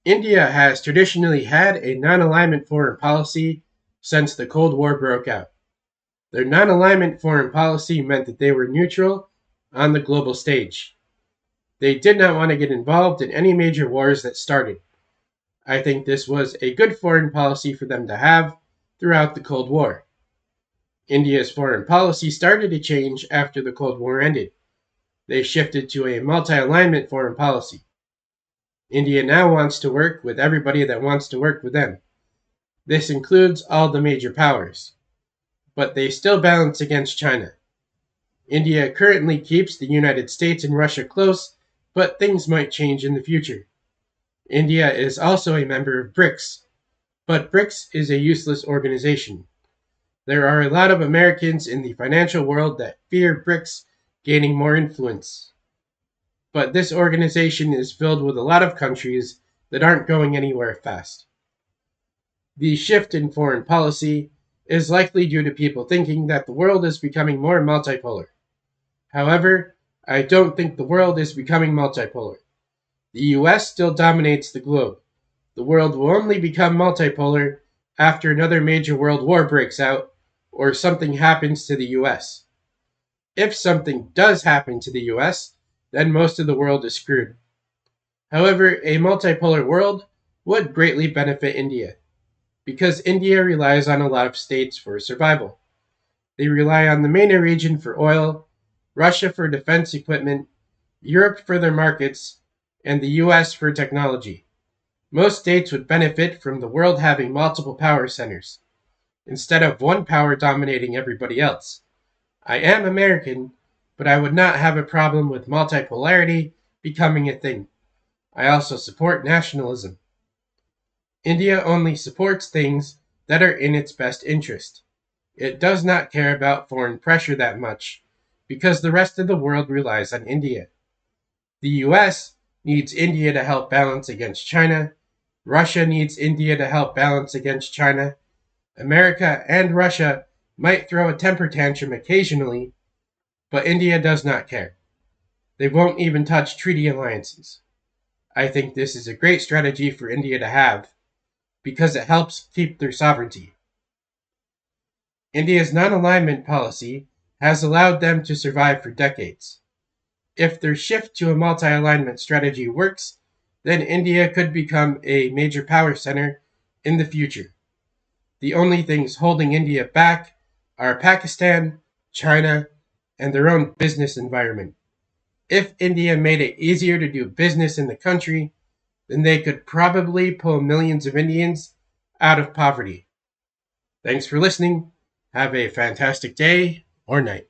India has traditionally had a non-alignment foreign policy since the Cold War broke out. Their non-alignment foreign policy meant that they were neutral on the global stage. They did not want to get involved in any major wars that started. I think this was a good foreign policy for them to have throughout the Cold War. India's foreign policy started to change after the Cold War ended. They shifted to a multi-alignment foreign policy. India now wants to work with everybody that wants to work with them. This includes all the major powers. But they still balance against China. India currently keeps the United States and Russia close, but things might change in the future. India is also a member of BRICS, but BRICS is a useless organization. There are a lot of Americans in the financial world that fear BRICS gaining more influence. But this organization is filled with a lot of countries that aren't going anywhere fast. The shift in foreign policy is likely due to people thinking that the world is becoming more multipolar. However, I don't think the world is becoming multipolar. The US still dominates the globe. The world will only become multipolar after another major world war breaks out or something happens to the US. If something does happen to the US, then most of the world is screwed. However, a multipolar world would greatly benefit India, because India relies on a lot of states for survival. They rely on the MENA region for oil, Russia for defense equipment, Europe for their markets, and the US for technology. Most states would benefit from the world having multiple power centers, instead of one power dominating everybody else. I am American, but I would not have a problem with multipolarity becoming a thing. I also support nationalism. India only supports things that are in its best interest. It does not care about foreign pressure that much, because the rest of the world relies on India. The US needs India to help balance against China. Russia needs India to help balance against China. America and Russia might throw a temper tantrum occasionally, but India does not care. They won't even touch treaty alliances. I think this is a great strategy for India to have, because it helps keep their sovereignty. India's non-alignment policy has allowed them to survive for decades. If their shift to a multi-alignment strategy works, then India could become a major power center in the future. The only things holding India back are Pakistan, China, and their own business environment. If India made it easier to do business in the country, then they could probably pull millions of Indians out of poverty. Thanks for listening. Have a fantastic day or night.